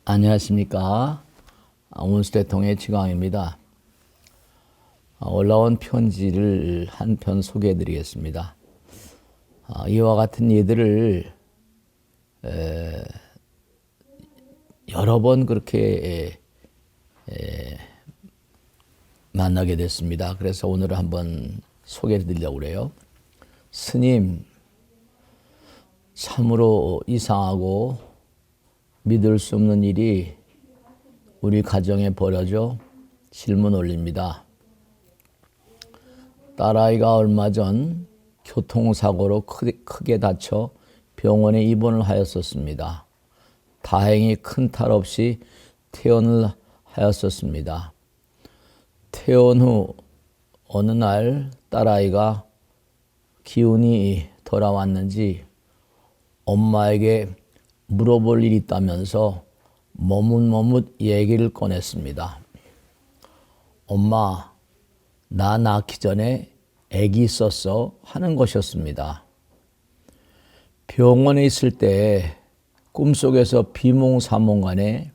안녕하십니까. 운수대통의 지광입니다. 올라온 편지를 한 편 소개해 드리겠습니다. 이와 같은 예들을 여러 번 그렇게 만나게 됐습니다. 그래서 오늘 한번 소개해 드리려고 그래요. 스님, 참으로 이상하고 믿을 수 없는 일이 우리 가정에 벌어져 질문 올립니다. 딸아이가 얼마 전 교통사고로 크게 다쳐 병원에 입원을 하였었습니다. 다행히 큰 탈 없이 퇴원을 하였었습니다. 퇴원 후 어느 날 딸아이가 기운이 돌아왔는지 엄마에게 물어볼 일이 있다면서 머뭇머뭇 얘기를 꺼냈습니다. 엄마, 나 낳기 전에 아기 있었어 하는 것이었습니다. 병원에 있을 때 꿈속에서 비몽사몽간에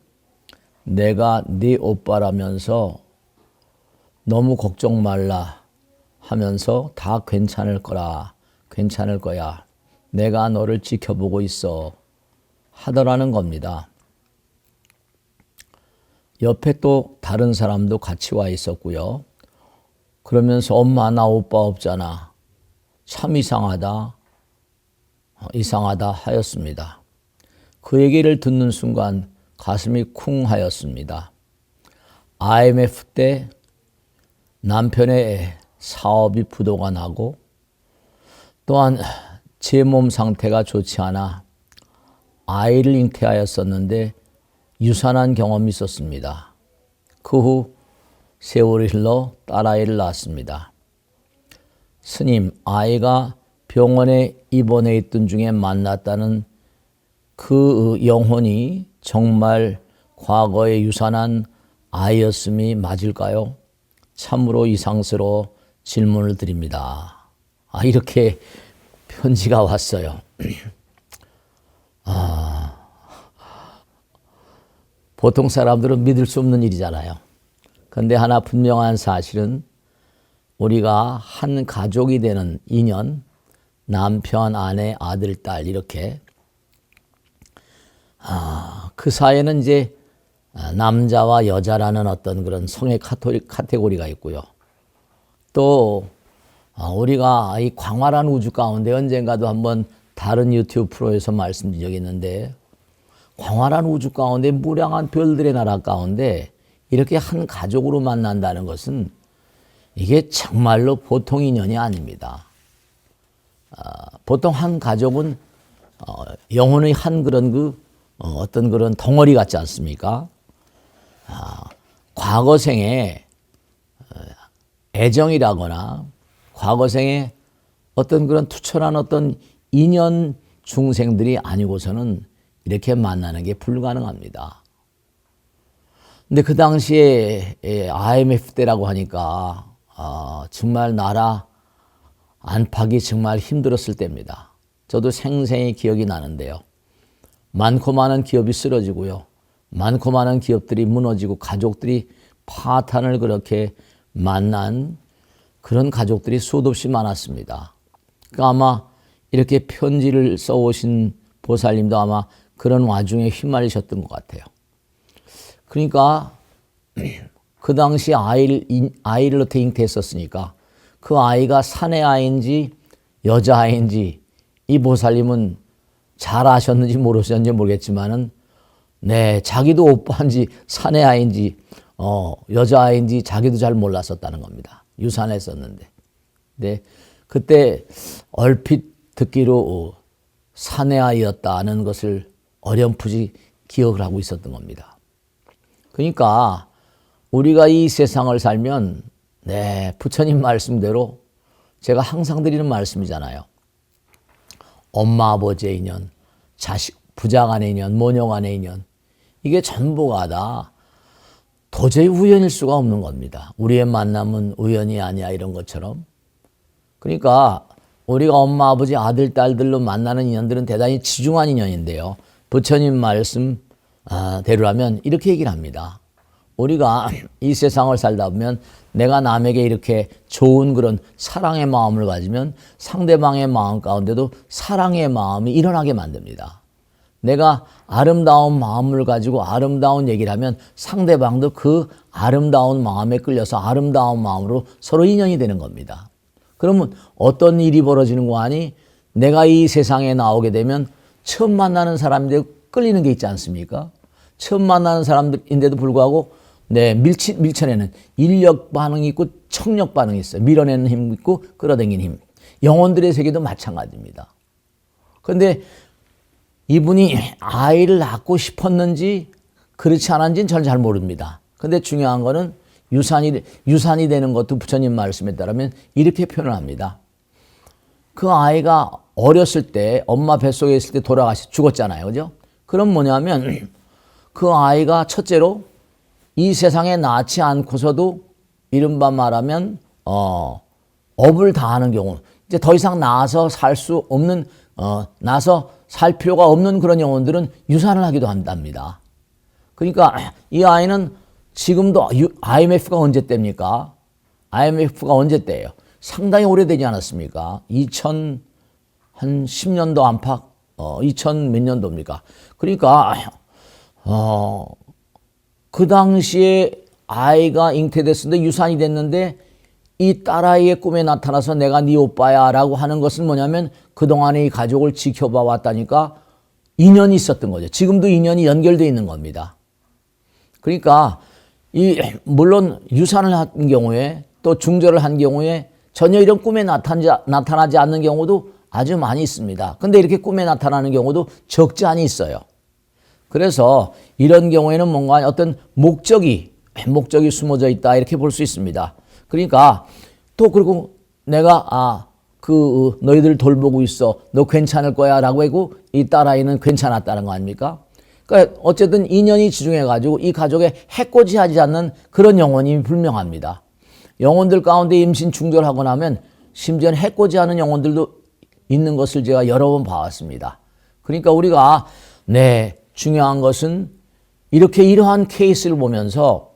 내가 네 오빠라면서 너무 걱정 말라 하면서 다 괜찮을 거야. 내가 너를 지켜보고 있어 하더라는 겁니다. 옆에 또 다른 사람도 같이 와 있었고요. 그러면서 엄마 나 오빠 없잖아. 참 이상하다 하였습니다. 그 얘기를 듣는 순간 가슴이 쿵 하였습니다. IMF 때 남편의 사업이 부도가 나고 또한 제 몸 상태가 좋지 않아 아이를 잉태하였었는데 유산한 경험이 있었습니다. 그 후 세월이 흘러 딸아이를 낳았습니다. 스님, 아이가 병원에 입원해 있던 중에 만났다는 그 영혼이 정말 과거에 유산한 아이였음이 맞을까요? 참으로 이상스러워 질문을 드립니다. 이렇게 편지가 왔어요. 보통 사람들은 믿을 수 없는 일이잖아요. 그런데 하나 분명한 사실은 우리가 한 가족이 되는 인연, 남편, 아내, 아들, 딸 이렇게 그 사이에는 이제 남자와 여자라는 어떤 그런 성의 카테고리가 있고요. 또 우리가 이 광활한 우주 가운데 언젠가도 한번 다른 유튜브 프로에서 말씀드린 적이 있는데 광활한 우주 가운데 무량한 별들의 나라 가운데 이렇게 한 가족으로 만난다는 것은 이게 정말로 보통 인연이 아닙니다. 보통 한 가족은 영혼의 한 그런 어떤 그런 덩어리 같지 않습니까? 과거생에 애정이라거나 과거생에 어떤 그런 투철한 어떤 인연 중생들이 아니고서는 이렇게 만나는 게 불가능합니다. 근데 그 당시에 IMF 때라고 하니까 정말 나라 안팎이 정말 힘들었을 때입니다. 저도 생생히 기억이 나는데요. 많고 많은 기업이 쓰러지고요. 많고 많은 기업들이 무너지고 가족들이 파탄을 그렇게 만난 그런 가족들이 수도 없이 많았습니다. 그러니까 아마 이렇게 편지를 써오신 보살님도 아마 그런 와중에 휘말리셨던 것 같아요. 그러니까 그 당시 아이를 어떻게 잉태했었으니까 그 아이가 사내 아이인지 여자 아이인지 이 보살님은 잘 아셨는지 모르셨는지 모르겠지만은 자기도 오빠인지 사내 아이인지 여자 아이인지 자기도 잘 몰랐었다는 겁니다. 유산했었는데. 네, 그때 얼핏 듣기로 사내 아이였다는 것을 어렴풋이 기억을 하고 있었던 겁니다. 그러니까 우리가 이 세상을 살면 부처님 말씀대로 제가 항상 드리는 말씀이잖아요. 엄마 아버지의 인연, 자식 부자 간의 인연, 모녀 간의 인연 이게 전부가 다 도저히 우연일 수가 없는 겁니다. 우리의 만남은 우연이 아니야 이런 것처럼. 그러니까 우리가 엄마 아버지 아들 딸들로 만나는 인연들은 대단히 지중한 인연인데요. 부처님 말씀 대로라면 이렇게 얘기를 합니다. 우리가 이 세상을 살다 보면 내가 남에게 이렇게 좋은 그런 사랑의 마음을 가지면 상대방의 마음 가운데도 사랑의 마음이 일어나게 만듭니다. 내가 아름다운 마음을 가지고 아름다운 얘기를 하면 상대방도 그 아름다운 마음에 끌려서 아름다운 마음으로 서로 인연이 되는 겁니다. 그러면 어떤 일이 벌어지는 거 아니? 내가 이 세상에 나오게 되면 처음 만나는 사람인데 끌리는 게 있지 않습니까? 처음 만나는 사람들인데도 불구하고 밀쳐내는 인력 반응이 있고 청력 반응이 있어요. 밀어내는 힘이 있고 끌어당기는 힘. 영혼들의 세계도 마찬가지입니다. 그런데 이분이 아이를 낳고 싶었는지 그렇지 않았는지는 저는 잘 모릅니다. 그런데 중요한 거는 유산이 되는 것도 부처님 말씀에 따르면 이렇게 표현을 합니다. 그 아이가 어렸을 때 엄마 뱃속에 있을 때 죽었잖아요. 그죠? 그럼 뭐냐면 그 아이가 첫째로 이 세상에 낳지 않고서도 이른바 말하면 업을 다하는 경우 이제 더 이상 낳아서 살 수 없는 낳아서 살 필요가 없는 그런 영혼들은 유산을 하기도 한답니다. 그러니까 이 아이는 지금도 IMF가 언제 때입니까? IMF가 언제 때예요? 상당히 오래되지 않았습니까? 2010년도 안팎 2000 몇 년도입니까? 그러니까 그 당시에 아이가 잉태됐는데 유산이 됐는데 이 딸아이의 꿈에 나타나서 내가 네 오빠야 라고 하는 것은 뭐냐면 그동안의 이 가족을 지켜봐 왔다니까 인연이 있었던 거죠. 지금도 인연이 연결되어 있는 겁니다. 그러니까 물론 유산을 한 경우에 또 중절을 한 경우에 전혀 이런 꿈에 나타나지 않는 경우도 아주 많이 있습니다. 근데 이렇게 꿈에 나타나는 경우도 적지 않이 있어요. 그래서 이런 경우에는 뭔가 어떤 목적이 숨어져 있다 이렇게 볼 수 있습니다. 그러니까 또 그리고 내가 너희들 돌보고 있어. 너 괜찮을 거야 라고 하고 이 딸아이는 괜찮았다는 거 아닙니까? 그러니까 어쨌든 인연이 지중해 가지고 이 가족에 해코지하지 않는 그런 영혼이 분명합니다. 영혼들 가운데 임신 중절하고 나면 심지어는 해코지하는 영혼들도 있는 것을 제가 여러 번 봐왔습니다. 그러니까 우리가 중요한 것은 이러한 케이스를 보면서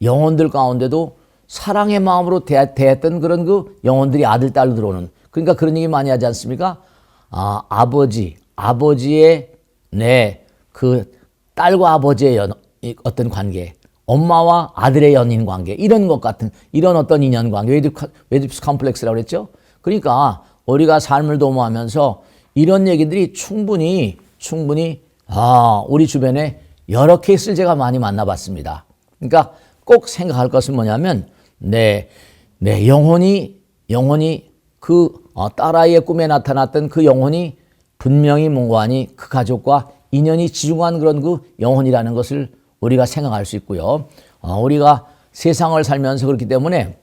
영혼들 가운데도 사랑의 마음으로 대했던 그런 그 영혼들이 아들, 딸로 들어오는 그러니까 그런 얘기 많이 하지 않습니까? 아버지의 그 딸과 아버지의 어떤 관계, 엄마와 아들의 연인 관계 이런 것 같은 이런 어떤 인연 관계 웨디푸스 컴플렉스라고 그랬죠. 그러니까 우리가 삶을 도모하면서 이런 얘기들이 충분히 우리 주변에 여러 케이스를 제가 많이 만나봤습니다. 그러니까 꼭 생각할 것은 뭐냐면 영혼이 그 딸아이의 꿈에 나타났던 그 영혼이 분명히 뭔가니 그 가족과 인연이 지중한 그런 그 영혼이라는 것을 우리가 생각할 수 있고요. 우리가 세상을 살면서 그렇기 때문에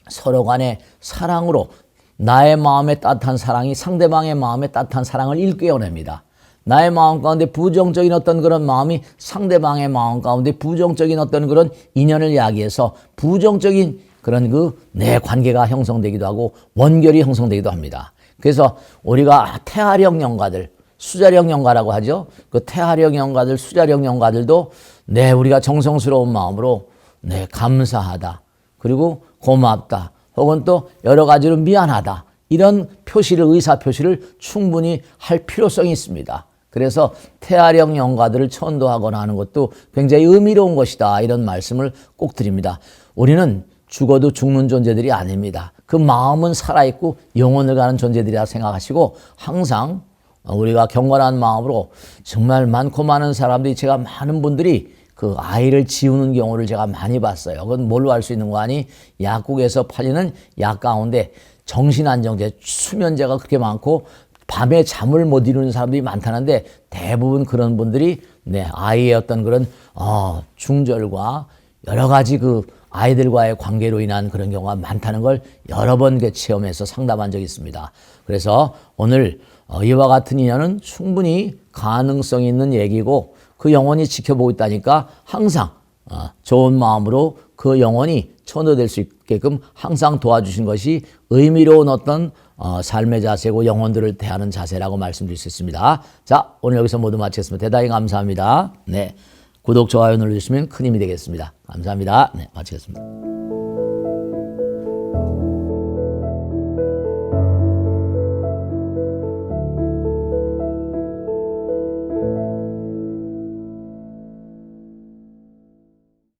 서로 간의 사랑으로 나의 마음에 따뜻한 사랑이 상대방의 마음에 따뜻한 사랑을 일깨워냅니다. 나의 마음 가운데 부정적인 어떤 그런 마음이 상대방의 마음 가운데 부정적인 어떤 그런 인연을 야기해서 부정적인 그런 내 관계가 형성되기도 하고 원결이 형성되기도 합니다. 그래서 우리가 태아령 영가들, 수자령 영가라고 하죠. 그 태아령 영가들, 수자령 영가들도 우리가 정성스러운 마음으로 감사하다. 그리고 고맙다. 혹은 또 여러 가지로 미안하다. 이런 의사 표시를 충분히 할 필요성이 있습니다. 그래서 태아령 영가들을 천도하거나 하는 것도 굉장히 의미로운 것이다. 이런 말씀을 꼭 드립니다. 우리는 죽어도 죽는 존재들이 아닙니다. 그 마음은 살아있고 영혼을 가는 존재들이라 생각하시고 항상 우리가 경건한 마음으로 정말 많고 많은 사람들이 제가 많은 분들이 그 아이를 지우는 경우를 제가 많이 봤어요. 그건 뭘로 알 수 있는 거 아니? 약국에서 팔리는 약 가운데 정신안정제, 수면제가 그렇게 많고 밤에 잠을 못 이루는 사람들이 많다는데 대부분 그런 분들이 아이의 어떤 그런 중절과 여러 가지 그 아이들과의 관계로 인한 그런 경우가 많다는 걸 여러 번 체험해서 상담한 적이 있습니다. 그래서 오늘 이와 같은 인연은 충분히 가능성 있는 얘기고 그 영혼이 지켜보고 있다니까 항상 좋은 마음으로 그 영혼이 천도될 수 있게끔 항상 도와주신 것이 의미로운 어떤 삶의 자세고 영혼들을 대하는 자세라고 말씀드릴 수 있습니다. 자, 오늘 여기서 모두 마치겠습니다. 대단히 감사합니다. 네, 구독, 좋아요 눌러주시면 큰 힘이 되겠습니다. 감사합니다. 네, 마치겠습니다.